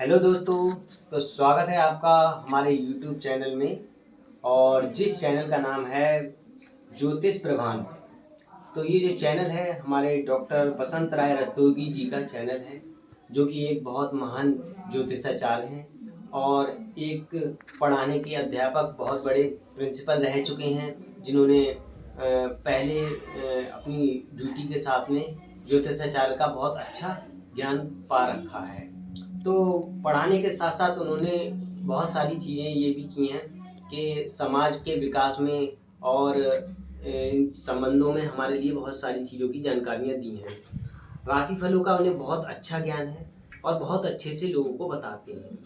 Hello दोस्तों। तो स्वागत है आपका हमारे YouTube चैनल में, और जिस चैनल का नाम है ज्योतिष प्रभांश। तो ये जो चैनल है हमारे डॉक्टर बसंत राय रस्तोगी जी का चैनल है, जो कि एक बहुत महान ज्योतिषाचार्य हैं और एक पढ़ाने के अध्यापक, बहुत बड़े प्रिंसिपल रह चुके हैं, जिन्होंने पहले अपनी ड्यूटी के साथ में ज्योतिषाचार्य का बहुत अच्छा ज्ञान पा रखा है। तो पढ़ाने के साथ साथ उन्होंने बहुत सारी चीज़ें ये भी की हैं कि समाज के विकास में और इन संबंधों में हमारे लिए बहुत सारी चीज़ों की जानकारियाँ दी हैं। राशिफलों का उन्हें बहुत अच्छा ज्ञान है और बहुत अच्छे से लोगों को बताते हैं।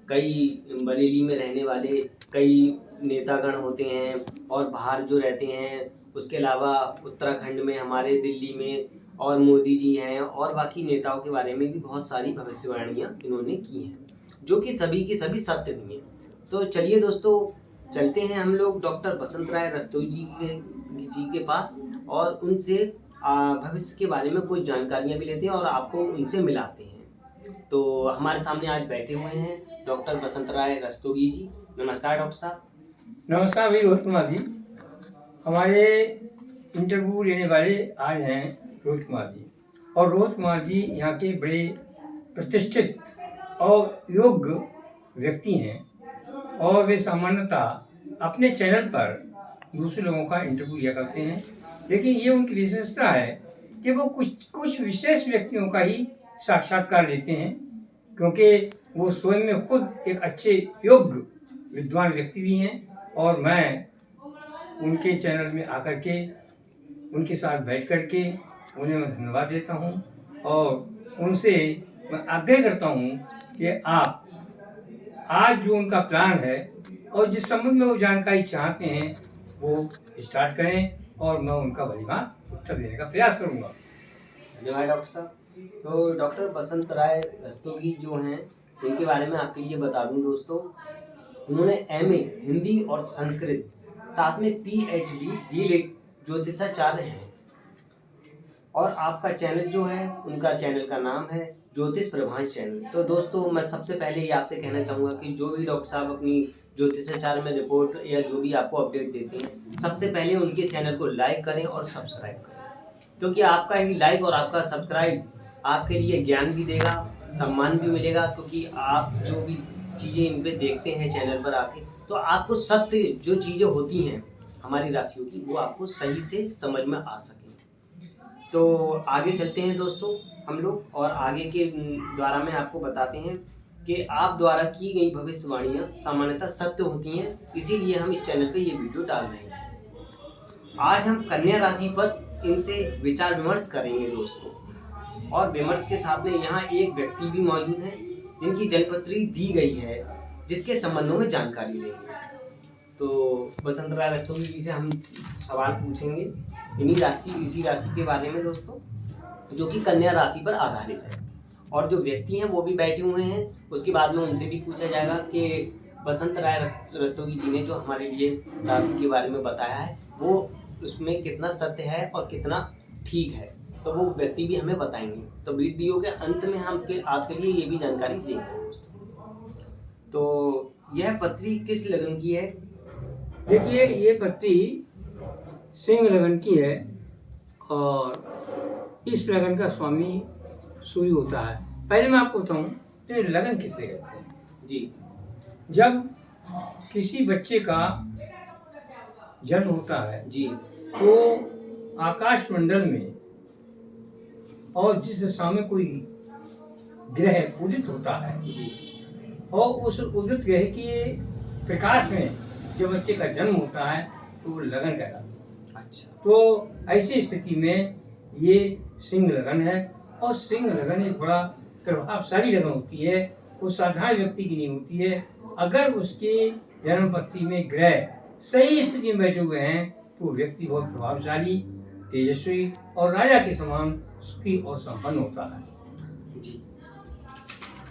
कई बरेली में रहने वाले कई नेतागण होते हैं और बाहर जो रहते हैं, उसके अलावा उत्तराखंड में, हमारे दिल्ली में और मोदी जी हैं, और बाकी नेताओं के बारे में भी बहुत सारी भविष्यवाणियाँ इन्होंने की हैं, जो कि सभी की सभी सत्य भी हैं। तो चलिए दोस्तों, चलते हैं हम लोग डॉक्टर बसंत राय रस्तोगी जी के पास और उनसे भविष्य के बारे में कुछ जानकारियाँ भी लेते हैं और आपको उनसे मिलाते हैं। तो हमारे सामने आज बैठे हुए हैं डॉक्टर बसंत राय रस्तोगी जी। नमस्कार डॉक्टर साहब। नमस्कार भाई रोहित कुमार जी। हमारे इंटरव्यू लेने वाले आज हैं रोहित कुमार जी, और रोहित कुमार जी यहाँ के बड़े प्रतिष्ठित और योग्य व्यक्ति हैं, और वे सामान्यतः अपने चैनल पर दूसरे लोगों का इंटरव्यू लिया करते हैं। लेकिन ये उनकी विशेषता है कि वो कुछ विशेष व्यक्तियों का ही साक्षात्कार लेते हैं, क्योंकि वो स्वयं में खुद एक अच्छे योग्य विद्वान व्यक्ति भी हैं। और मैं उनके चैनल में आकर के उनके साथ बैठ कर के उन्हें मैं धन्यवाद देता हूं, और उनसे मैं आग्रह करता हूं कि आप आज जो उनका प्लान है और जिस संबंध में वो जानकारी चाहते हैं वो स्टार्ट करें, और मैं उनका भलीभांति उत्तर देने का प्रयास करूंगा। धन्यवाद डॉक्टर साहब। तो डॉक्टर बसंत राय रस्तोगी जो हैं, उनके बारे में आपके लिए बता दूं दोस्तों, उन्होंने एमए हिंदी और संस्कृत, साथ में पीएचडी डीलिट ज्योतिषाचार्य हैं। और आपका चैनल जो है, उनका चैनल का नाम है ज्योतिष प्रभांश चैनल। तो दोस्तों, मैं सबसे पहले ये आपसे कहना चाहूँगा कि जो भी डॉक्टर साहब अपनी ज्योतिषाचार्य में रिपोर्ट या जो भी आपको अपडेट देते हैं, सबसे पहले उनके चैनल को लाइक करें और सब्सक्राइब करें, क्योंकि आपका ही लाइक और आपका सब्सक्राइब आपके लिए ज्ञान भी देगा, सम्मान भी मिलेगा, क्योंकि आप जो भी चीज़ें इन पे देखते हैं चैनल पर आके, तो आपको सत्य जो चीज़ें होती हैं हमारी राशियों की, वो आपको सही से समझ में आ सके। तो आगे चलते हैं दोस्तों हम लोग, और आगे के द्वारा में आपको बताते हैं कि आप द्वारा की गई भविष्यवाणियाँ सामान्यतः सत्य होती हैं, इसीलिए हम इस चैनल पे ये वीडियो डाल रहे हैं। आज हम कन्या राशि पर इनसे विचार विमर्श करेंगे दोस्तों, और विमर्श के साथ में यहाँ एक व्यक्ति भी मौजूद है जिनकी जन्मपत्री दी गई है, जिसके संबंधों में जानकारी लेंगे। तो बसंत राय रस्तोगी जी से हम सवाल पूछेंगे इसी राशि के बारे में दोस्तों, जो कि कन्या राशि पर आधारित है। और जो व्यक्ति हैं वो भी बैठे हुए हैं, उसके बाद में उनसे भी पूछा जाएगा कि बसंत राय रस्तोगी जी ने जो हमारे लिए राशि के बारे में बताया है, वो उसमें कितना सत्य है और कितना ठीक है, तो वो व्यक्ति भी हमें बताएंगे। तो वीडियो के अंत में हम आपके लिए ये भी जानकारी देंगे दोस्तों। तो यह पत्री किस लगन की है? देखिए, ये पत्री सिंह लगन की है, और इस लगन का स्वामी सूर्य होता है। पहले मैं आपको बताऊं तो ये लगन किसे कहते हैं जी। जब किसी बच्चे का जन्म होता है जी। तो आकाश मंडल में और जिस दिशा में कोई ग्रह उदित होता है जी। और उस उदित ग्रह के प्रकाश में जब बच्चे का जन्म होता है तो वो लगन कहलाता है। अच्छा। तो ऐसी स्थिति में ये सिंह लगन है, और सिंह लगन एक बड़ा प्रभावशाली लगन होती है। वो साधारण व्यक्ति की नहीं होती है। अगर उसके जन्म पत्री में ग्रह सही स्थिति में बैठे हुए हैं तो व्यक्ति बहुत प्रभावशाली, तेजस्वी और राजा के समान सुखी और संपन्न होता है। जी।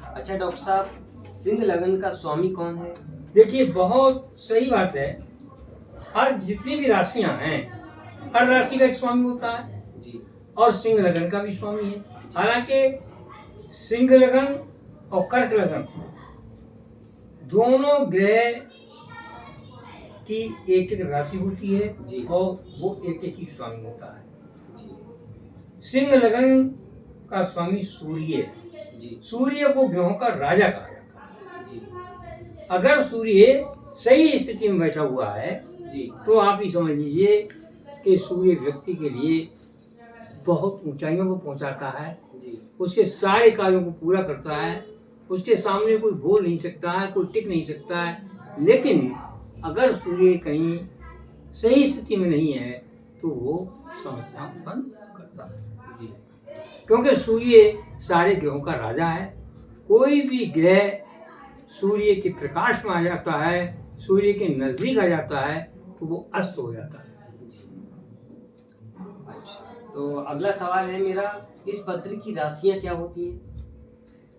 अच्छा डॉक्टर साहब, सिंह लगन का स्वामी कौन है? देखिए, बहुत सही बात है। हर जितनी भी राशियां हैं, हर राशि का एक स्वामी होता है जी। और सिंह लगन का भी स्वामी है। हालांकि सिंह लगन और कर्क लगन दोनों ग्रह की एक एक राशि होती है जी। और वो एक एक ही स्वामी होता है। जी सिंह लगन का स्वामी सूर्य है। जी सूर्य को ग्रहों का राजा कहा जाता है। जी अगर सूर्य सही स्थिति में बैठा हुआ है जी तो आप ही समझ लीजिए कि सूर्य व्यक्ति के लिए बहुत ऊंचाइयों को पहुंचाता है, जी उसके सारे कार्यों को पूरा करता है, उसके सामने कोई बोल नहीं सकता है, कोई टिक नहीं सकता है। लेकिन अगर सूर्य कहीं सही स्थिति में नहीं है तो वो समस्या उत्पन्न करता है, जी क्योंकि सूर्य सारे ग्रहों का राजा है। कोई भी ग्रह सूर्य के प्रकाश में आ जाता है, सूर्य के नजदीक आ जाता है तो वो अस्त हो जाता है। जी। अच्छा, तो अगला सवाल है मेरा, इस पत्र की राशियां क्या होती हैं?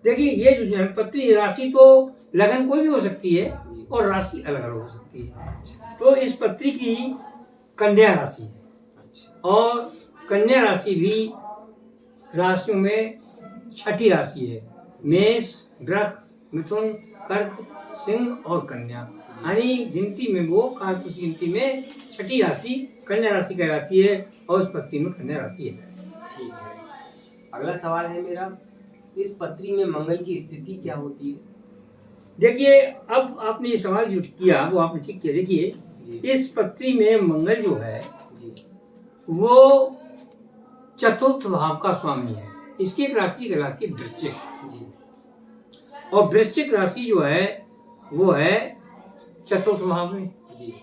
देखिए, ये जो जन्मपत्री राशि तो लगन कोई भी हो सकती है जी। और राशि अलग अलग हो सकती है। तो इस पत्री की कन्या राशि है अच्छा और कन्या राशि भी राशियों में छठी राशि है। मेष, वृष, मिथुन, कर्क, सिंह और कन्या, यानी गिनती में वो कालपुरुष गिनती में छठी राशि कन्या राशि कहलाती है और इस पत्री में कन्या राशि है। ठीक है। अगला सवाल है मेरा, इस पत्री में मंगल की स्थिति क्या होती है? देखिए, अब आपने ये सवाल जो किया वो आपने ठीक किया। देखिए, जी इस पत्री में मंगल जो है जी वो चतुर्थ भाव का स्वामी है। इसकी एक राशि कहलाती है वृश्चिक, जी और वृश्चिक राशि जो है वो है चतुर्थ भाव में, जी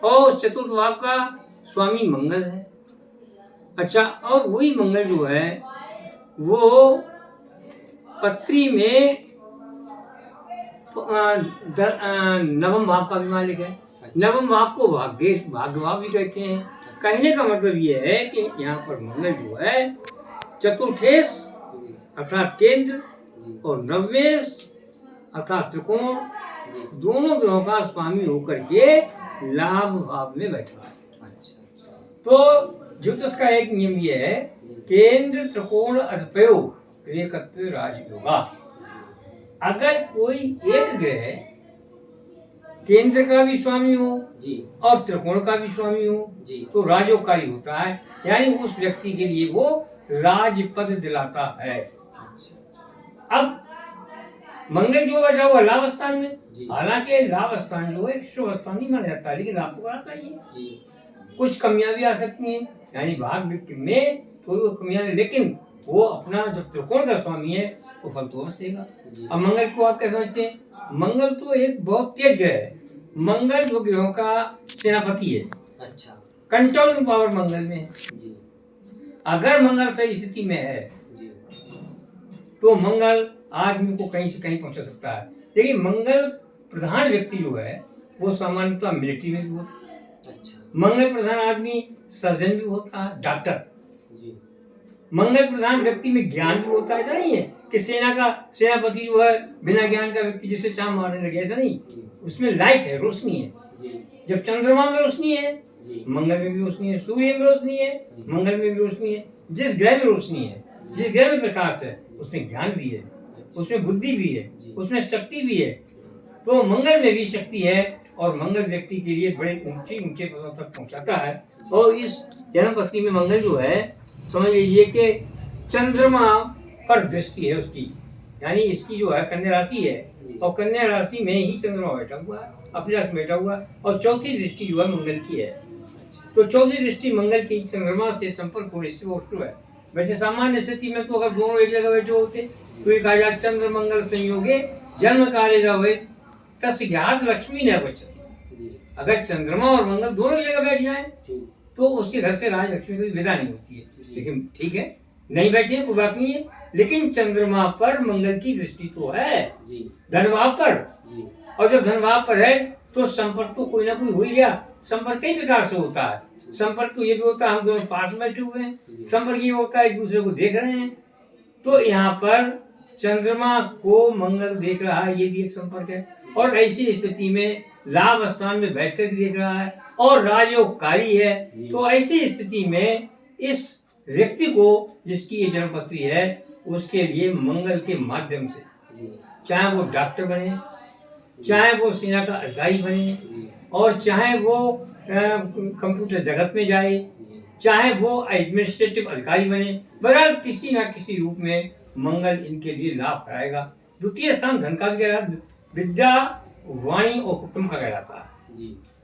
और उस चतुर्थ भाव का स्वामी मंगल है। अच्छा, और वही मंगल जो है वो पत्री में नवम भाव का भी मालिक है। नवम भाव को भाग्य भाव भी कहते हैं। कहने का मतलब ये है कि यहाँ पर मंगल जो है चतुर्थेश जी अर्थात केंद्र जी और नवमेश अर्थात त्रिकोण जी। दोनों ग्रहों का स्वामी होकर के लाभ भाव में बैठा है। अच्छा तो ज्योतिष का एक नियम ये है, केंद्र त्रिकोण अर्थपयो क्रियकत्व राजयोगा। अगर कोई एक ग्रह केंद्र का भी स्वामी हो जी और त्रिकोण का भी स्वामी हो जी तो राजयोगकारी होता है, यानी उस व्यक्ति के लिए वो राजपद दिलाता है। अच्छा अब मंगल जो बैठा हुआ लाभ स्थान में, जी। हालांकि लाभ स्थान जो है एक शुभ स्थान नहीं माना जाता, लेकिन लाभ तो कराता ही है। जी कुछ कमियां भी आ सकती हैं, यानी भाग्य में थोड़ी कमियां, लेकिन वो अपना जब त्रिकोण का स्वामी है तो फल तो अवश्य देगा। जी। अब मंगल को आप क्या समझते हैं? मंगल तो एक बहुत तेज ग्रह है। मंगल जो ग्रहों का सेनापति है, अच्छा कंट्रोलिंग पावर मंगल में है। जी अगर मंगल सही स्थिति में है जी तो मंगल आदमी को कहीं से कहीं पहुंचा सकता है। देखिए, मंगल प्रधान व्यक्ति जो है वो सामान्यतः मिलिट्री में भी होता है। अच्छा मंगल प्रधान आदमी सर्जन भी होता है, डॉक्टर। जी मंगल प्रधान व्यक्ति में ज्ञान भी होता है। ऐसा नहीं है कि सेना का सेनापति जो है बिना ज्ञान का व्यक्ति जिसे चाह मारने लगे, ऐसा नहीं। जी उसमें लाइट है, रोशनी है। जी जब चंद्रमा में रोशनी है जी मंगल में भी रोशनी है, सूर्य में रोशनी है जी। मंगल में भी रोशनी है। जिस ग्रह में रोशनी है, जिस ग्रह में प्रकाश है, उसमें ज्ञान भी है, उसमें बुद्धि भी है, जी। उसमें शक्ति भी है। तो मंगल में भी शक्ति है और मंगल व्यक्ति के लिए बड़े ऊंचे ऊंचे पदों तक पहुंचाता है। और इस जन्मपत्री में मंगल जो है, समझ लीजिए कि चंद्रमा पर दृष्टि है उसकी, यानी इसकी जो है कन्या राशि है और कन्या राशि में ही चंद्रमा बैठा हुआ है, अपने राशि में बैठा हुआ है, और चौथी दृष्टि जो है मंगल की है। तो चौथी दृष्टि मंगल की चंद्रमा से संपर्क होने से वो शुभ है। वैसे सामान्य स्थिति में तो अगर दोनों एक जगह बैठे होते तो ये कहा जाए चंद्र मंगल संयोगे जन्म काले गवे तस् ज्ञात लक्ष्मी न बचती। जी अगर चंद्रमा और मंगल दोनों एक जगह बैठ जाए ठीक तो उसके घर से राज लक्ष्मी की विदा नहीं होती है। जी। लेकिन ठीक है, नहीं बैठे कोई बात नहीं है, लेकिन चंद्रमा पर मंगल की दृष्टि तो है जी धनभाव पर, जी और जब धनभाव पर है तो संपर्क तो कोई ना कोई हो ही गया। संपर्क कई प्रकार से होता है। संपर्क तो ये भी होता है हम दोनों पास बैठे हुए हैं, जी। संपर्क ये होता है एक दूसरे को देख रहे हैं। तो यहाँ पर चंद्रमा को मंगल देख रहा है, ये भी एक संपर्क है। और ऐसी स्थिति में लाभ स्थान में बैठ कर देख रहा है और राजयोगकारी है। जी। तो ऐसी स्थिति में इस व्यक्ति को जिसकी ये जन्मपत्री है उसके लिए मंगल के माध्यम से जी चाहे वो डॉक्टर बने, चाहे वो सेना का अधिकारी बने, और चाहे वो कंप्यूटर जगत में जाए, चाहे वो एडमिनिस्ट्रेटिव अधिकारी बने, बहरहाल किसी ना किसी रूप में मंगल इनके लिए लाभ कराएगा। द्वितीय स्थान धन का भी कहलाता है, विद्या, वाणी और कुटुंब का कहलाता है।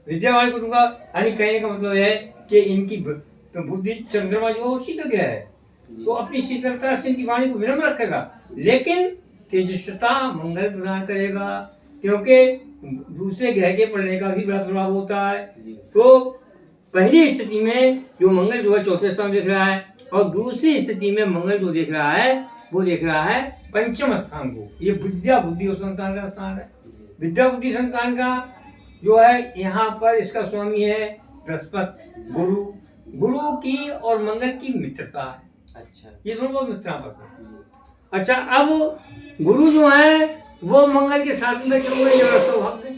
विद्या, वाणी, कुटुंब का यानी कहने का मतलब है कि इनकी बुद्धि चंद्रमा जो है शीतल ग्रह है, तो अपनी शीतलता से इनकी वाणी को विनम्र रखेगा, लेकिन तेजस्विता मंगल प्रदान करेगा, क्योंकि दूसरे ग्रह के पड़ने का भी बड़ा प्रभाव होता है। तो पहली स्थिति में जो मंगल जो है चौथे स्थान देख रहा है, और दूसरी स्थिति में मंगल जो देख रहा है वो देख रहा है पंचम स्थान को। ये विद्या, बुद्धि और संतान का स्थान है। विद्या, बुद्धि, संतान का जो है यहाँ पर इसका स्वामी है बृहस्पति, गुरु। गुरु की और मंगल की मित्रता है। अच्छा, ये दोनों बहुत मित्र आपस में। अच्छा, अब गुरु जो है वो मंगल के साथ में बैठे हुए हैं, सौभाग्य।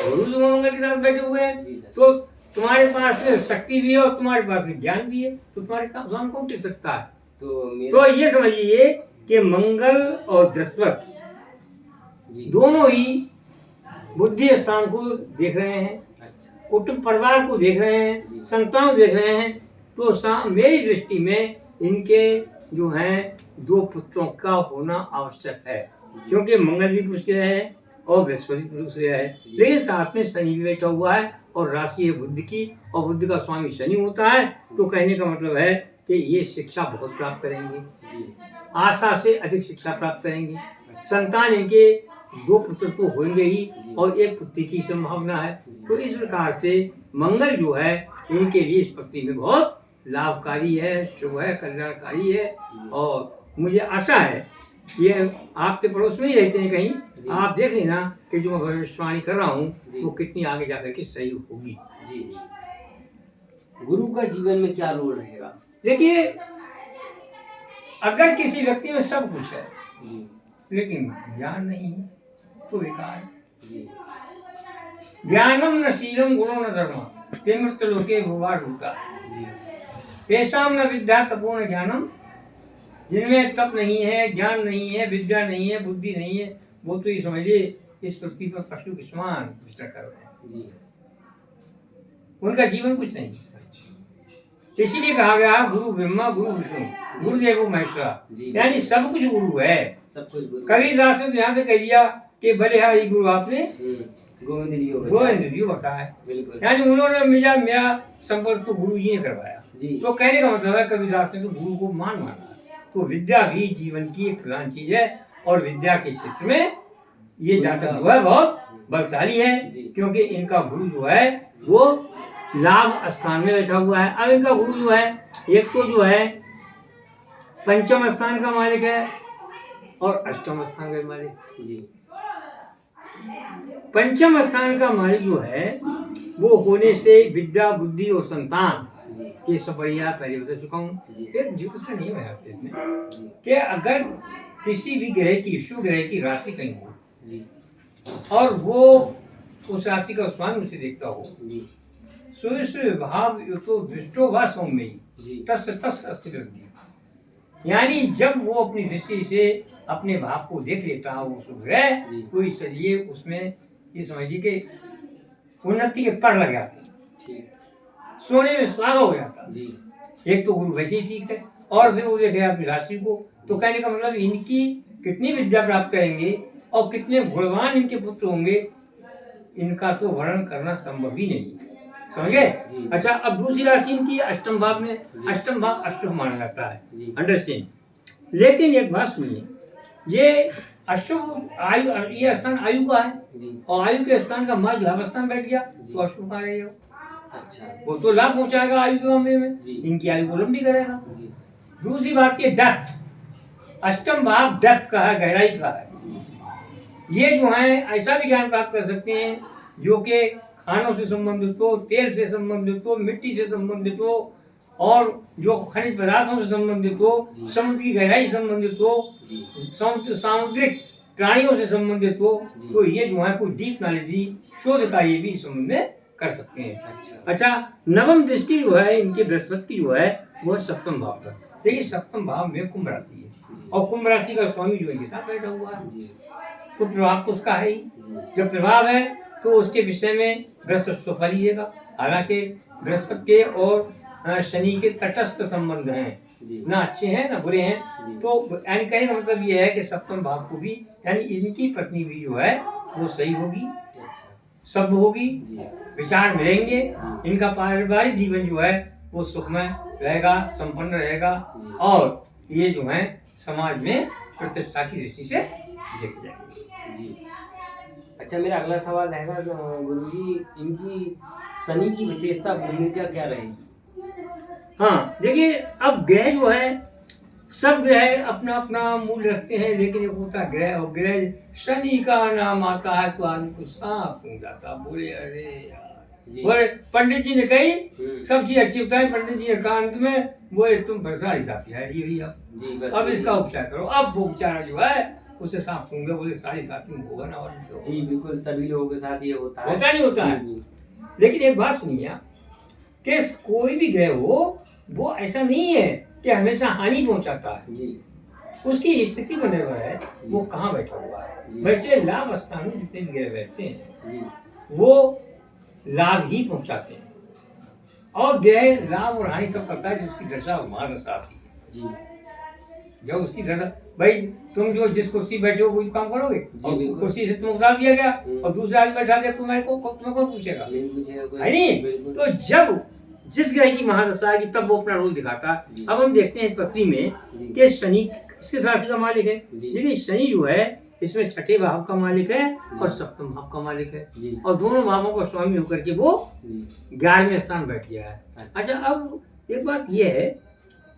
गुरु जो मंगल के साथ बैठे हुए हैं, तो तुम्हारे पास में शक्ति भी है और तुम्हारे पास में ज्ञान भी है, तो तुम्हारे काम कौन टिक सकता है? तो ये समझिए कि मंगल और बृहस्पति दोनों ही बुद्धि स्थान को देख रहे हैं, कुटुंब परिवार को देख रहे हैं, संतान देख रहे हैं। तो मेरी दृष्टि में इनके जो हैं 2 पुत्रों का होना आवश्यक है, क्योंकि मंगल भी पुरुष ग्रह है और बृहस्पति पुरुष ग्रह है, लेकिन साथ में शनि भी बैठा हुआ है और राशि है बुद्ध की, और बुद्ध का स्वामी शनि होता है। तो कहने का मतलब है कि ये शिक्षा बहुत प्राप्त करेंगे, आशा से अधिक शिक्षा प्राप्त करेंगे। संतान इनके 2 पुत्र तो होंगे ही, और 1 पुत्री की संभावना है। तो इस प्रकार से मंगल जो है इनके लिए इस पृथ्वी में बहुत लाभकारी है, शुभ है, कल्याणकारी है। और मुझे आशा है, ये आपके पड़ोस में ही रहते हैं कहीं, आप देख लेना कि जो मैं भविष्यवाणी कर रहा हूँ वो कितनी आगे जाकर के सही होगी। गुरु का जीवन में क्या रोल रहेगा? देखिए, अगर किसी व्यक्ति में सब कुछ है लेकिन ज्ञान नहीं है तो बेकार है। ज्ञानम न शीलम गुणो न धर्म ते मृत्युलोके भुवा रूता तेषाम न विद्या तपो न ज्ञानम। जिनमें तप नहीं है, ज्ञान नहीं है, विद्या नहीं है, बुद्धि नहीं है, वो तो ये समझिए इस पृथ्वी पर पशु के समान विचरण कर रहे हैं। उनका जीवन कुछ नहीं। इसीलिए कहा गया गुरु ब्रह्मा गुरु विष्णु गुरुदेव महेश्वरा, यानी सब कुछ गुरु है, सब कुछ गुरु। कबीरदास ने ध्यान से कह दिया कि भले हरि गुरु आपने गोविंद जी बताया, यानी उन्होंने मेरा संपर्क तो गुरु जी ने करवाया। तो कहने का मतलब है कबीरदास ने तो गुरु को माना। तो विद्या भी जीवन की एक प्रधान चीज है, और विद्या के क्षेत्र में ये जातक जो है बहुत बलशाली है, क्योंकि इनका गुरु जो है वो लाभ स्थान में बैठा हुआ है। अब इनका गुरु जो है एक तो जो है पंचम स्थान का मालिक है और अष्टम स्थान का मालिक। पंचम स्थान का मालिक जो है वो होने से विद्या, बुद्धि और संतान, ये सब बढ़िया पहले बता चुका हूँ। एक ज्योतिष का नियम है कि अगर किसी भी ग्रह की, शुभ ग्रह की राशि कहीं हो और वो उस राशि का स्वामी उसे देखता हो, सूर्य भाव तो दृष्टो वा सौम्यई तस् अस्ति वृद्धि, यानी जब वो अपनी दृष्टि से अपने भाव को देख लेता है वो शुभ ग्रह, तो इसलिए उसमें ये समझिए कि उन्नति के पर लग जाते हैं, सोने में सुहागा हो जाता। एक तो गुरु वैसे ही ठीक है, और फिर वो देख रहे अपनी राशि को, तो कहने का मतलब इनकी कितनी विद्या प्राप्त करेंगे और कितने गुणवान इनके पुत्र होंगे, इनका तो वर्णन करना संभव ही नहीं है, समझे? अच्छा, अब दूसरी राशि इनकी अष्टम भाव में, अष्टम भाव अशुभ माना जाता है, अंडरस्टैंड। लेकिन एक बात सुनिए, ये अशुभ आयु, ये स्थान आयु का है, और आयु के स्थान का मार्ग स्थान बैठ गया तो अशुभ का रहेगा। अच्छा, वो तो लाभ पहुंचाएगा आयु के मामले में, इनकी आयु को लंबी करेगा। दूसरी बात ये डेप्थ, अष्टम भाव डेप्थ का है, गहराई का है। ये जो है ऐसा भी ज्ञान प्राप्त कर सकते हैं जो कि खानों से संबंधित हो, तेल से संबंधित हो, मिट्टी से संबंधित हो, और जो खनिज पदार्थों से संबंधित हो, समुद्र की गहराई संबंधित हो, सामुद्रिक प्राणियों से संबंधित हो, तो ये जो है कुछ डीप नॉलेज भी, शोध कार्य भी इस संबंध में कर सकते हैं। अच्छा, नवम दृष्टि जो है इनके बृहस्पति की जो है वो 7वें भाव पर, देखिए सप्तम भाव में कुंभ राशि है जी। और कुंभ राशि का स्वामी जो इनके साथ बैठा हुआ है, जी तो प्रभाव तो उसका है ही। जी जब प्रभाव है तो उसके विषय में बृहस्पति सफल ही रहेगा। हालांकि बृहस्पति के और शनि के तटस्थ संबंध हैं, जी ना अच्छे हैं ना बुरे हैं। जी। तो यानी कहने का मतलब ये है कि सप्तम भाव को भी, यानी इनकी पत्नी भी जो है वो सही होगी, अच्छा सब होगी, जी विचार मिलेंगे, जी। इनका पारिवारिक जीवन जो है वो सुखमय रहेगा, संपन्न रहेगा जी। और ये जो है समाज में प्रतिष्ठा की दृष्टि से देखे जाएंगे। जी। अच्छा, मेरा अगला सवाल रहेगा गुरुजी, इनकी शनि की विशेषता भूमिका क्या रहेगी? हाँ देखिए, अब ग्रह जो है, सब ग्रह अपना अपना मूल्य रखते हैं, लेकिन एक होता है ग्रह, और ग्रह शनि का नाम आता है तो आदमी को सांप हो जाता है। बोले अरे यार, जी। बोले पंडित जी ने कही सब चीज अच्छी बताई, पंडित जी ने कहा अंत में बोले तुम बरसाड़ी साथी है ये भैया, जी बस अब यही। इसका उपचार करो। अब वो बेचारा जो है उसे सांप सूंघे, बोले साड़ी साथी में होगा ना, और नहीं तो जी बिल्कुल, सभी लोगों के साथ ये होता है। होता नहीं होता जी, है। जी लेकिन एक बात सुनिए आप, कि कोई भी ग्रह हो वो ऐसा नहीं है कि हमेशा हानि पहुंचाता है। जी उसकी स्थिति पर निर्भर है वो कहाँ बैठा हुआ है। जी। वैसे लाभ स्थान में जितने भी ग्रह बैठते हैं जी वो लाभ ही पहुंचाते हैं, और ग्रह लाभ और हानि तब करता है जब उसकी दशा महादशा आती है। जी जब उसकी दशा, भाई तुम जो जिस कुर्सी बैठे हो वही काम करोगे, जी, और बिल्कुल। कुर्सी से तुम उतार दिया गया हम्म। और दूसरा आदमी बैठा दिया, तुम्हें कौन पूछेगा? नहीं पूछेगा कोई। है नहीं? बिल्कुल। तो जब जिस ग्रह की महादशा आएगी तब वो अपना रोल दिखाता है। जी। अब हम देखते हैं इस पत्री में जी। कि शनि किस राशि का मालिक है। जी। देखिए शनि जो है इसमें छठे भाव का मालिक है और जी। सप्तम भाव का मालिक है, जी और दोनों भावों का स्वामी होकर के वो जी 11वें स्थान बैठ गया है। अच्छा। अच्छा, अब एक बात ये है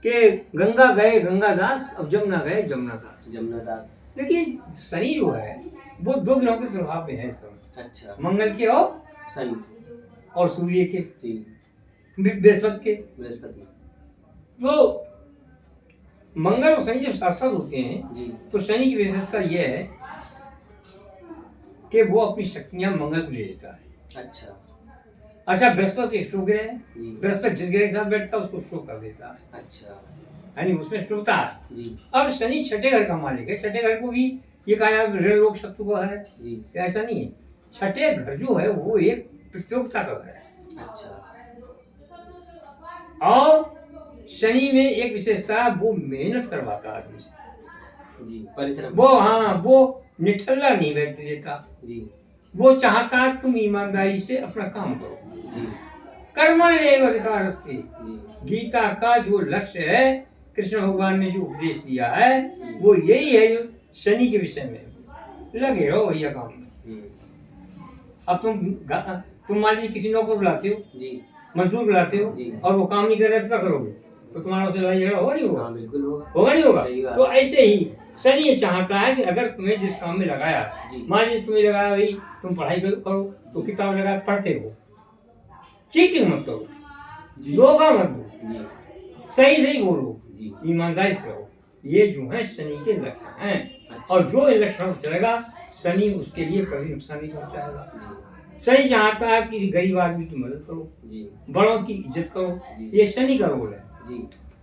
कि गंगा गए गंगादास, अब जमुना गए जमुनादास। जमुना दास। देखिए शनि जो है वो दो ग्रहों के प्रभाव में है इस समय, अच्छा। मंगल के और शनि। सूर्य के, जी बृहस्पति के। बृहस्पति। तो मंगल और शनि जब साथ साथ होते हैं जी तो शनि की विशेषता यह है कि वो अपनी शक्तियां मंगल को दे देता है। अच्छा। अच्छा, बृहस्पति एक शुभ ग्रह है, जी बृहस्पति जिस ग्रह के साथ बैठता है उसको शुभ कर देता है, अच्छा। यानी उसमें शुभता है। जी अब शनि छठे घर का मालिक है, छठे घर को भी ये कहा जाए ऋण रोग शत्रु का घर है, जी ऐसा नहीं है। छठे घर जो है वो एक प्रतियोगिता का घर है, अच्छा। और शनि में एक विशेषता है वो मेहनत करवाता है आदमी से। जी परिश्रम। वो हाँ, वो निठल्ला नहीं बैठने देता, जी वो चाहता है तुम ईमानदारी से अपना काम करो। जी कर्मण्येव अधिकारस्ते, जी गीता का जो लक्ष्य है, कृष्ण भगवान ने जो उपदेश दिया है वो यही है। जो शनि के विषय में लगे रहो भैया काम में। अब तुम मान लीजिए किसी नौकर बुलाते हो, जी मजदूर बुलाते हो, जी। और वो काम नहीं कर रहे तो क्या करोगे? तो तुम्हारा उससे लड़ाई झगड़ा होगा नहीं होगा? हाँ बिल्कुल होगा। होगा नहीं होगा? सही बात। तो ऐसे ही शनि ये चाहता है कि अगर तुम्हें जिस काम में लगाया है, जी। मान लीजिए तुम्हें लगाया भाई तुम पढ़ाई करो, तो किताब लगाया पढ़ते रहो, चीटिंग मत करो, जी धोखा मत दो, जी सही सही बोलो, जी ईमानदारी से रहो। ये जो है शनि के लक्षण हैं, अच्छा। और जो इन लक्षणों से चलेगा शनि उसके लिए कभी नुकसान नहीं पहुंचाएगा। जी शनि चाहता है कि गरीब आदमी की मदद करो, जी बड़ों की इज्जत करो, जी। ये शनि का रोल है। जी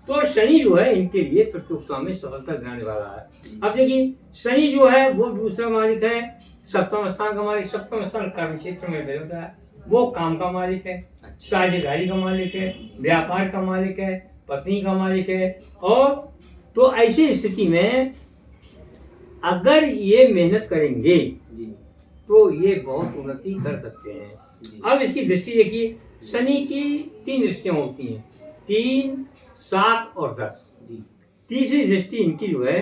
तो शनि जो है इनके लिए प्रतियोगिता में सफलता दिलाने वाला है। जी। अब देखिए शनि जो है वो दूसरा मालिक है, सप्तम स्थान का मालिक। सप्तम स्थान कर्म क्षेत्र में बैठता है, वो काम का मालिक है, अच्छा। साझेदारी का मालिक है, व्यापार का मालिक है, पत्नी का मालिक है। और तो ऐसी स्थिति में अगर ये मेहनत करेंगे जी तो ये बहुत उन्नति कर सकते हैं। जी अब इसकी दृष्टि देखिए, शनि की 3 दृष्टियां होती हैं, 3, 7 और 10। जी तीसरी दृष्टि इनकी जो है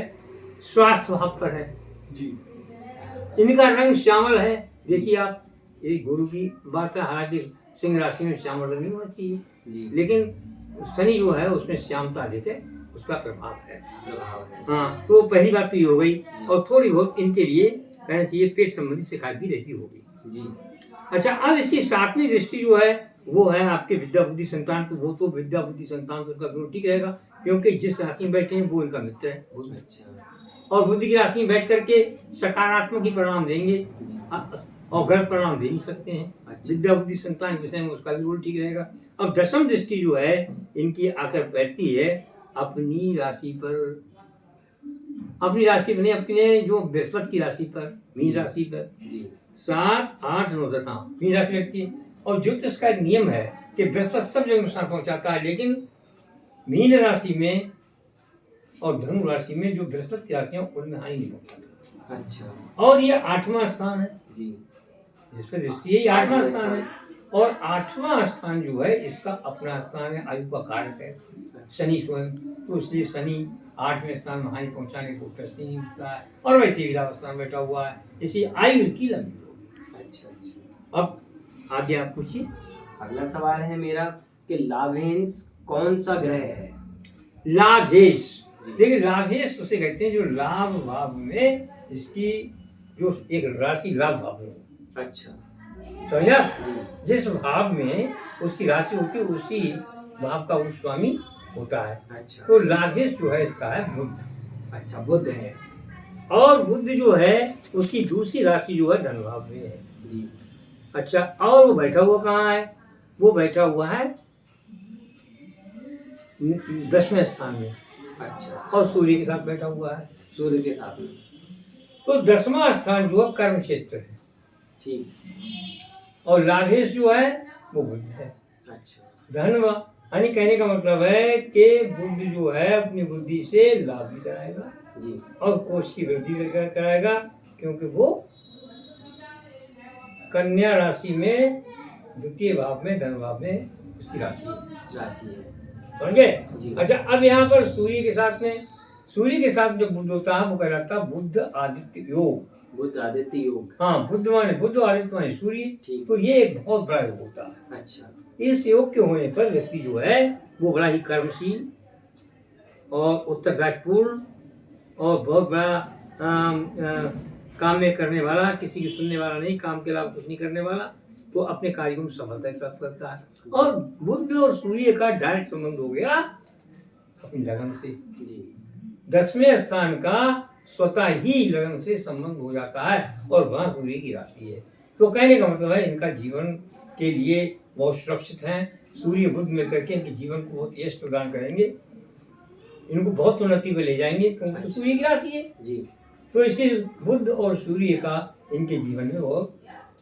स्वास्थ्य भाव पर है। जी इनका रंग श्यामल है। देखिए आप, ये गुरु की बात है, हालांकि सिंह राशि में श्यामल रंग नहीं होना चाहिए, जी लेकिन शनि जो है उसमें श्यामता देते उसका प्रभाव है। प्रभाव है। हाँ, तो पहली बात तो ये हो गई, और थोड़ी बहुत इनके लिए कहने से ये पेट संबंधी शिकायत भी रहती होगी। जी अच्छा, अब इसकी 7वीं दृष्टि जो है वो है आपके विद्या बुद्धि संतान पे। वो तो विद्या बुद्धि संतान तो उनका गुण ठीक रहेगा, क्योंकि जिस राशि में बैठे हैं वो इनका मित्र है, बुध। अच्छा। और बुद्धि की राशि में बैठ करके सकारात्मक ही परिणाम देंगे, जी और गलत परिणाम दे नहीं सकते हैं। अच्छा। विद्या बुद्धि संतान विषय में उसका भी रोल ठीक रहेगा। अब 10वीं दृष्टि जो है इनकी आकर बैठती है अपनी राशि पर, नहीं, अपने जो बृहस्पति की राशि पर, मीन राशि पर जी 7, 8, 9, 10 मीन राशि लगती है। और ज्योतिष का एक नियम है कि बृहस्पति सब जगह नुकसान पहुंचाता है, लेकिन मीन राशि में और धनु राशि में जो बृहस्पति की राशि है उनमें हानि नहीं पहुंचाता। अच्छा और ये 8वां स्थान है जी जिस पर दृष्टि है, ये 8वां स्थान है। और 8वां स्थान जो है इसका अपना स्थान है, आयु का कारक है शनि स्वयं। तो इसलिए शनि 8वें स्थान में हानि पहुंचाने को प्रश्न नहीं उठता है। और वैसे ही स्थान बैठा हुआ है, इसलिए आयु की लंबी होगी। अच्छा। अब आगे आप पूछिए। अगला सवाल है मेरा कि लाभेंश कौन सा ग्रह है? लाभेश, देखिए लाभेश उसे कहते हैं जो लाभ भाव में जिसकी जो एक राशि लाभ भाव में। अच्छा समझा? जी जिस भाव में उसकी राशि होती है उसी भाव का वो स्वामी होता है। अच्छा तो लाभेश जो है इसका है बुध। अच्छा बुध है और बुध जो है उसकी दूसरी राशि जो है धन भाव में है। जी। अच्छा, और वो बैठा हुआ कहाँ है? वो बैठा हुआ है 10वें स्थान में। अच्छा और सूर्य के साथ बैठा हुआ है। सूर्य के साथ में। तो 10वां स्थान जो है कर्म क्षेत्र है। ठीक। और लाभेश जो है वो बुध है। अच्छा धन यानी कहने का मतलब है कि बुध जो है अपनी बुद्धि से लाभ भी कराएगा जी और कोष की वृद्धि भी कराएगा, क्योंकि वो कन्या राशि में द्वितीय भाव में धन भाव में उसकी राशि है। राशि है। समझ गए? जी। अच्छा, अब यहाँ पर सूर्य के साथ जो बुध होता है वो कहलाता है बुध आदित्य योग। बुध आदित्य योग। हाँ, बुध आदित्य माने सूर्य। ठीक। तो ये एक बहुत बड़ा योग होता है। अच्छा इस योग के होने पर व्यक्ति जो है वो बड़ा ही कर्मशील और उत्तरदायित्वपूर्ण और बहुत बड़ा काम में करने वाला, किसी की सुनने वाला नहीं, काम के अलावा कुछ नहीं करने वाला, तो अपने कार्यों में सफलता प्राप्त करता है। और बुध और सूर्य का डायरेक्ट संबंध हो गया अपनी लगन से। जी 10वें स्थान का स्वतः ही लगन से संबंध हो जाता है और वहाँ सूर्य की राशि है। तो कहने का मतलब है इनका जीवन के लिए बहुत सुरक्षित हैं। सूर्य बुध मिलकर के इनके जीवन को बहुत यश प्रदान करेंगे, इनको बहुत उन्नति में ले जाएंगे, क्योंकि तो सूर्य की राशि है जी। तो इसलिए बुध और सूर्य का इनके जीवन में बहुत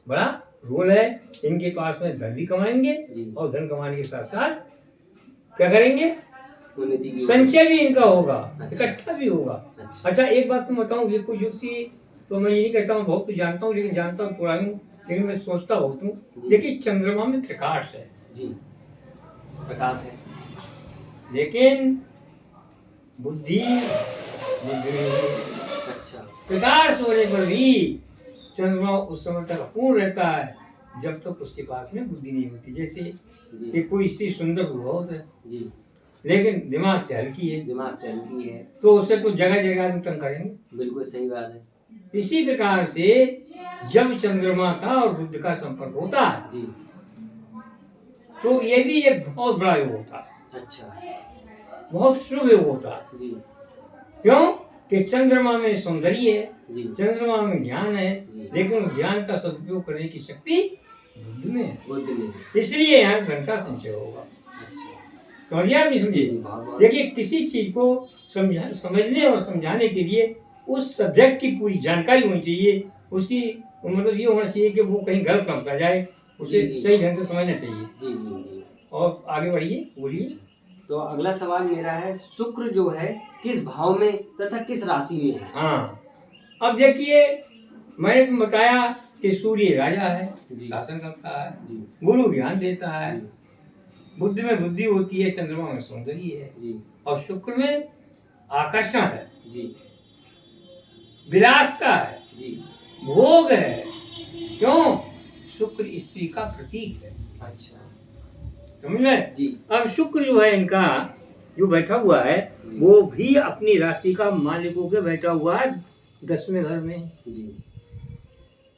बड़ा रोल है। इनके पास में धन भी कमाएंगे जी। और धन कमाने के साथ साथ क्या करेंगे? उन्नति की संचय भी इनका होगा, अच्छा। इकट्ठा भी होगा। अच्छा अच्छा, एक बात मैं बताऊं, ये कुछ ज्योतिषी तो मैं ये नहीं कहता हूँ बहुत कुछ जानता हूँ, लेकिन जानता हूँ थोड़ा हूँ, लेकिन मैं सोचता बहुत हूँ। देखिए चंद्रमा में प्रकाश है जी प्रकाश है, लेकिन बुद्धि नहीं है। अच्छा प्रकाश होने पर भी चंद्रमा उस समय तक अपूर्ण रहता है जब तक उसके पास में बुद्धि नहीं होती। जैसे जी कि कोई स्त्री सुंदर बहुत है जी। लेकिन दिमाग से हल्की है, दिमाग से हल्की है, तो उसे तो जगह जगह में तंग करेंगे। बिल्कुल सही बात है। इसी प्रकार से जब चंद्रमा का और बुध का संपर्क होता है जी तो ये भी एक बहुत बड़ा योग होता है, अच्छा बहुत शुभ योग होता है। जी क्यों कि चंद्रमा में सौंदर्य है, जी चंद्रमा में ज्ञान है, जी। लेकिन उस ज्ञान का सदुपयोग करने की शक्ति बुद्ध में है। बुद्ध में। इसलिए यहाँ धन का संचय होगा। अच्छा समझिए आप नहीं समझिए? बहुत देखिए किसी चीज को समझने और समझाने के लिए उस सब्जेक्ट की पूरी जानकारी होनी चाहिए। उसकी मतलब ये होना चाहिए कि वो कहीं गलत ना बता जाए, उसे जी। सही ढंग से समझना चाहिए। जी जी जी। और आगे बढ़िए, बोलिए। तो अगला सवाल मेरा है, शुक्र जो है किस भाव में तथा किस राशि में है? हाँ, अब देखिए मैंने तुम बताया कि सूर्य राजा है, जी। शासन करता है, जी गुरु ज्ञान देता है, जी बुद्ध में बुद्धि होती है, चंद्रमा में सौंदर्य है, जी और शुक्र में आकर्षण है, जी विलासता है, जी। भोग है। क्यों? शुक्र स्त्री का प्रतीक है। अच्छा समझ में? जी अब शुक्र जो है इनका जो बैठा हुआ है वो भी अपनी राशि का मालिक होकर बैठा हुआ है 10वें घर में। जी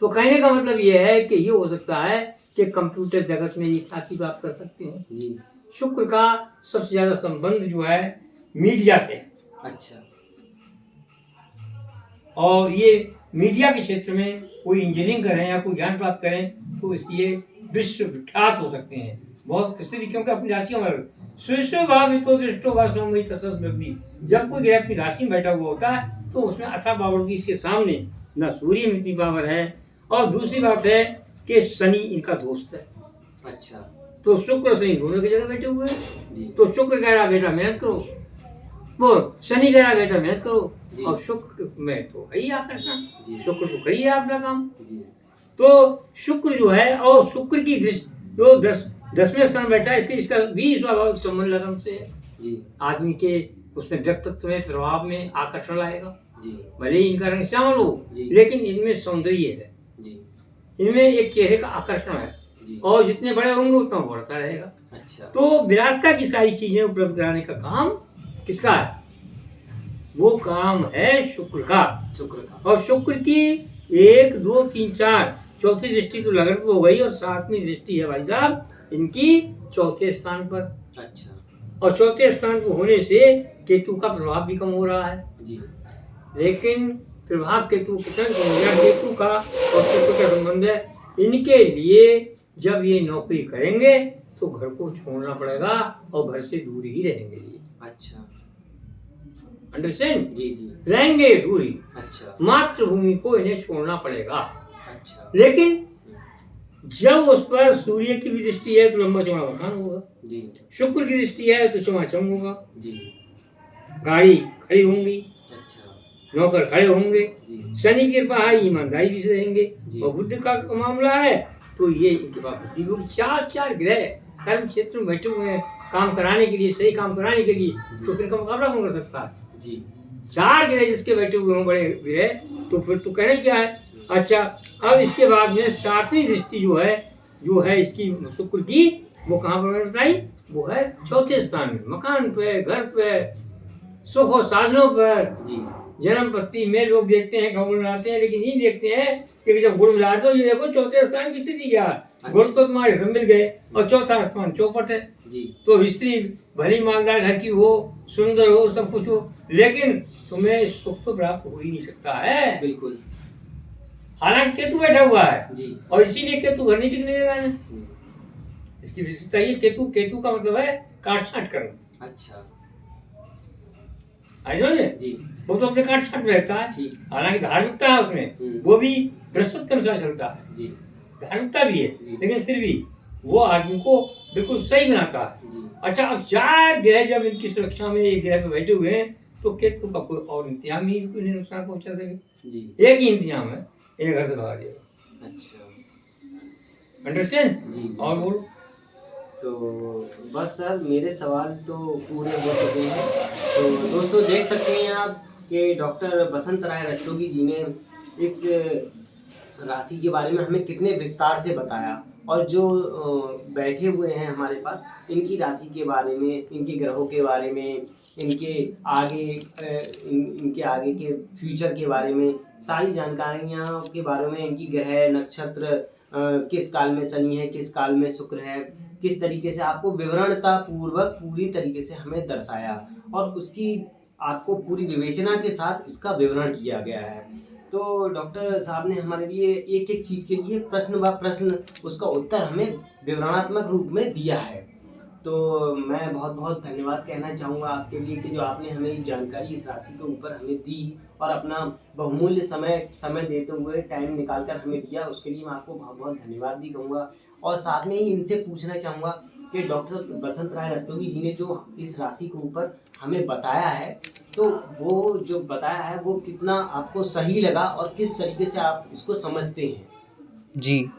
तो कहने का मतलब ये है कि ये हो सकता है कि कंप्यूटर जगत में ये ख्याति प्राप्त कर सकते हैं। जी। शुक्र का सबसे ज्यादा संबंध जो है मीडिया से, अच्छा और ये मीडिया के क्षेत्र में कोई इंजीनियरिंग करें या कोई ज्ञान प्राप्त करें तो इसलिए विश्व विख्यात हो सकते हैं, बहुत प्रसिद्ध, क्योंकि अपनी राशि में सुष्टु भाव तो दृष्टो भाव समयी तसस वृद्धि। जब कोई ग्रह अपनी राशि में बैठा हुआ होता है तो उसमें अथा पावर की इसके सामने न सूर्य में इतनी पावर है, और दूसरी बात है कि शनि इनका दोस्त है। अच्छा। तो शुक्र शनि दोनों की जगह बैठे हुए हैं। जी। तो शुक्र कह रहा बेटा मेहनत करो, वो शनि कह रहा बेटा मेहनत करो, जी। और शुक्र में तो है ही आकर्षण, जी। शुक्र तो करिए अपना काम। जी। तो शुक्र जो है, और शुक्र की दृष्टि जो 10वें स्थान बैठा है, इसलिए इसका भी स्वाभाविक संबंध लगन से है। जी। आदमी के उसमें व्यक्तित्व में, प्रभाव में आकर्षण लाएगा। जी। भले ही इनका रंग श्यामल हो, जी। लेकिन इनमें सौंदर्य है। जी। इनमें एक चेहरे का आकर्षण है, जी। और जितने बड़े होंगे उतना बढ़ता रहेगा। अच्छा। तो विरासता की सारी चीजें उपलब्ध कराने का काम किसका है? वो काम है शुक्र का। शुक्र का। और शुक्र की 1 2 3 4 चौथी दृष्टि तो लगन पे हो गई, और 7वीं दृष्टि है भाई साहब इनकी चौथे स्थान पर। अच्छा। और चौथे स्थान पर होने से केतु का प्रभाव भी कम हो रहा है। जी। लेकिन प्रभाव केतु कितना कम हो गया? केतु का और शुक्र का संबंध है। इनके लिए जब ये नौकरी करेंगे तो घर को छोड़ना पड़ेगा, और घर से दूर ही रहेंगे ये। अच्छा। अंडरस्टैंड? जी। जी। रहेंगे दूर ही। अच्छा। मातृभूमि को इन्हें छोड़ना पड़ेगा। अच्छा। लेकिन जब उस पर सूर्य की भी दृष्टि है तो लंबा चौड़ा मकान होगा, जी। शुक्र की दृष्टि है तो चमाचम होगा, जी। गाड़ी खड़ी होंगी, अच्छा। नौकर खड़े होंगे, जी। शनि की कृपा है ईमानदारी भी से रहेंगे, जी। और बुद्धि का मामला है तो ये इनके पास बुद्धि होगी। 4 ग्रह कर्म क्षेत्र में बैठे हुए हैं काम कराने के लिए, सही काम कराने के लिए, तो फिर का मुकाबला कौन कर सकता है? जी। 4 ग्रह जिसके बैठे हुए हों बड़े ग्रह, तो फिर तो कहने क्या है। अच्छा, अब इसके बाद में 7वीं दृष्टि जो है इसकी शुक्र की, वो कहाँ पर मैंने बताई? वो है चौथे स्थान में, मकान पे, घर पे, सुख और साधनों पर। जी। जन्म पत्ती में लोग देखते हैं, गुण मिलाते हैं, लेकिन ये देखते हैं कि जब गुण मिलाते हो, ये देखो चौथे स्थान की स्थिति क्या है। गुण तो तुम्हारे सब मिल गए, और चौथा स्थान चौपट है। जी। तो स्त्री भली मालदार घर की हो, सुंदर हो, सब कुछ हो, लेकिन तुम्हें सुख तो प्राप्त हो ही नहीं सकता है। बिल्कुल। हालांकि केतु बैठा हुआ है, जी। और इसीलिए केतु घर नहीं टिकने देगा है। इसकी विशेषता ये, केतु का मतलब है काट छांट करना। अच्छा। समझे? जी। वो तो अपने काट छांट में रहता है। ठीक। हालांकि धार्मिकता है उसमें, वो भी बृहस्पति के अनुसार चलता है। जी। धार्मिकता भी है, जी। लेकिन फिर भी वो आदमी को बिल्कुल सही बनाता है। जी। अच्छा, अब 4 ग्रह जब इनकी सुरक्षा में एक ग्रह पे बैठे हुए हैं, तो केतु का कोई और इंतजाम ही इन्हें नुकसान पहुंचा सके। जी। एक ही इंतजाम है, इन्हें घर से भगा दिया। अच्छा। अंडरस्टैंड? जी। और बोलो। तो बस सर, मेरे सवाल तो पूरे हो चुके हैं। तो दोस्तों देख सकते हैं आप कि डॉक्टर बसंत राय रस्तोगी जी ने इस राशि के बारे में हमें कितने विस्तार से बताया, और जो बैठे हुए हैं हमारे पास, इनकी राशि के बारे में, इनके ग्रहों के बारे में, इनके आगे के फ्यूचर के बारे में, सारी जानकारियाँ के बारे में, इनकी ग्रह नक्षत्र, किस काल में शनि है, किस काल में शुक्र है, किस तरीके से आपको विवरणता पूर्वक पूरी तरीके से हमें दर्शाया, और उसकी आपको पूरी विवेचना के साथ इसका विवरण किया गया है। तो डॉक्टर साहब ने हमारे लिए एक एक चीज़ के लिए प्रश्न व प्रश्न उसका उत्तर हमें विवरणात्मक रूप में दिया है। तो मैं बहुत बहुत धन्यवाद कहना चाहूँगा आपके लिए कि जो आपने हमें जानकारी इस राशि के ऊपर हमें दी, और अपना बहुमूल्य समय देते हुए टाइम निकाल कर हमें दिया, उसके लिए मैं आपको बहुत बहुत धन्यवाद भी कहूँगा। और साथ में ही इनसे पूछना चाहूँगा कि डॉक्टर बसंत राय रस्तोगी जी ने जो इस राशि के ऊपर हमें बताया है, तो वो जो बताया है वो कितना आपको सही लगा, और किस तरीके से आप इसको समझते हैं? जी,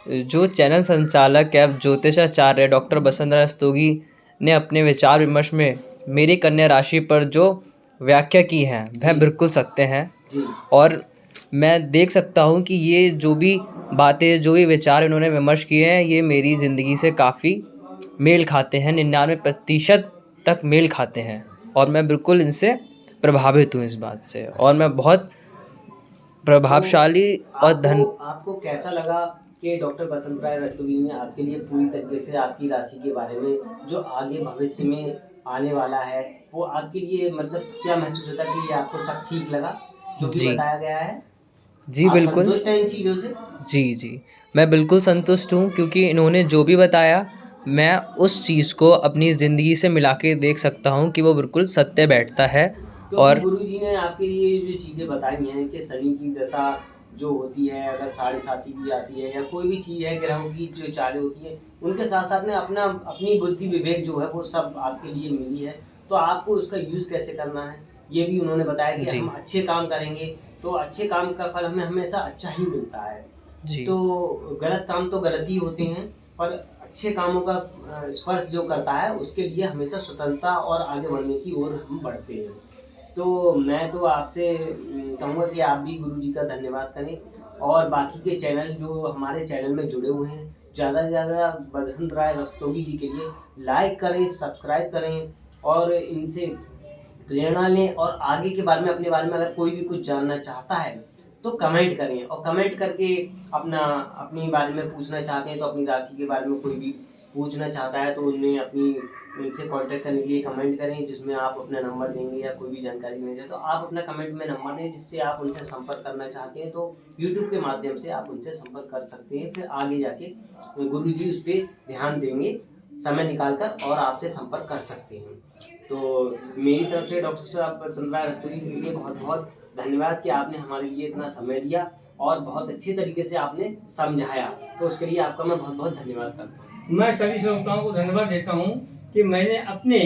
जो चैनल संचालक एवं ज्योतिषाचार्य डॉक्टर बसंत राय रस्तोगी ने अपने विचार विमर्श में मेरी कन्या राशि पर जो व्याख्या की है वह बिल्कुल सत्य हैं, और मैं देख सकता हूँ कि ये जो भी बातें, जो भी विचार इन्होंने विमर्श किए हैं, ये मेरी ज़िंदगी से काफ़ी मेल खाते हैं, 99% तक मेल खाते हैं, और मैं बिल्कुल इनसे प्रभावित हूँ इस बात से, और मैं बहुत प्रभावशाली और आपको कैसा लगा कि डॉक्टर बसंत राय रस्तोगी ने आपके लिए पूरी तरीके से आपकी राशि के बारे में, जो आगे भविष्य में आने वाला है, वो आपके लिए मतलब क्या महसूस होता है कि ये आपको सब ठीक लगा जो भी बताया गया है? जी बिल्कुल संतुष्ट हैं इन चीज़ों से? जी, मैं बिल्कुल संतुष्ट हूँ, क्योंकि इन्होंने जो भी बताया मैं उस चीज़ को अपनी ज़िंदगी से मिला के देख सकता हूँ कि वो बिल्कुल सत्य बैठता है। और गुरु जी ने आपके लिए जो चीज़ें बताई हैं कि शनि की दशा जो होती है, अगर साढ़े साती भी आती है या कोई भी चीज़ है, ग्रहों की जो चालें होती हैं, उनके साथ साथ में अपनी बुद्धि विवेक जो है वो सब आपके लिए मिली है। तो आपको उसका यूज़ कैसे करना है ये भी उन्होंने बताया कि जी। हम अच्छे काम करेंगे तो अच्छे काम का फल हमें हमेशा अच्छा ही मिलता है। जी। तो गलत काम तो गलत ही होते हैं, पर अच्छे कामों का स्पर्श जो करता है उसके लिए हमेशा स्वतंत्रता और आगे बढ़ने की ओर हम बढ़ते हैं। तो मैं तो आपसे कहूँगा कि आप भी गुरु जी का धन्यवाद करें और बाकी के चैनल जो हमारे चैनल में जुड़े हुए हैं, ज़्यादा से ज़्यादा बसंत राय रस्तोगी जी के लिए लाइक करें, सब्सक्राइब करें और इनसे प्रेरणा लें और आगे के बारे में अपने बारे में अगर कोई भी कुछ जानना चाहता है तो कमेंट करें और कमेंट करके अपने बारे में पूछना चाहते हैं तो अपनी राशि के बारे में कोई भी पूछना चाहता है तो उनसे कांटेक्ट करने के लिए कमेंट करें जिसमें आप अपना नंबर देंगे या कोई भी जानकारी देना चाहे तो आप अपना कमेंट में नंबर दें जिससे आप उनसे संपर्क करना चाहते हैं तो यूट्यूब के माध्यम से आप उनसे संपर्क कर सकते हैं। फिर आगे जाके गुरु जी उस पर ध्यान देंगे, समय निकाल कर और आपसे संपर्क कर सकते हैं। तो मेरी तरफ से डॉक्टर साहब बसंत राय रस्तोगी के लिए बहुत बहुत धन्यवाद कि आपने हमारे लिए इतना समय दिया और बहुत अच्छे तरीके से आपने समझाया, तो उसके लिए आपका मैं बहुत बहुत धन्यवाद करता हूँ। मैं सभी श्रोताओं को धन्यवाद देता हूँ कि मैंने अपने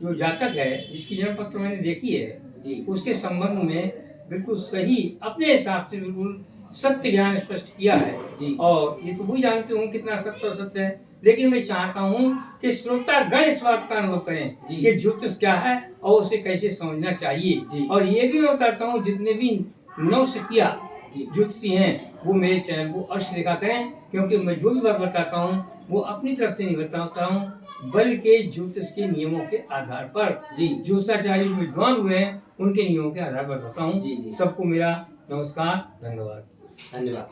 जो जातक है जिसकी जन्म पत्र मैंने देखी है जी उसके संबंध में बिल्कुल सही अपने हिसाब से बिल्कुल सत्य ज्ञान स्पष्ट किया है। जी। और ये तो वही जानते हूँ कितना सत्य और सत्य है, लेकिन मैं चाहता हूँ कि श्रोतागण इस बात का अनुभव करें जी। कि ज्योतिष क्या है और उसे कैसे समझना चाहिए। जी। और ये भी मैं बताता हूँ जितने भी नौसिखिया ज्योतिषी हैं वो मेरे चैनल को अवश्य देखा करें, क्योंकि मैं जो भी बात बताता हूँ वो अपनी तरफ से नहीं बताता हूँ बल्कि ज्योतिष के नियमों के आधार पर, जी। ज्योतिषाचार्य जो विद्वान हुए हैं उनके नियमों के आधार पर बताता हूँ। जी। सबको मेरा नमस्कार, धन्यवाद। धन्यवाद।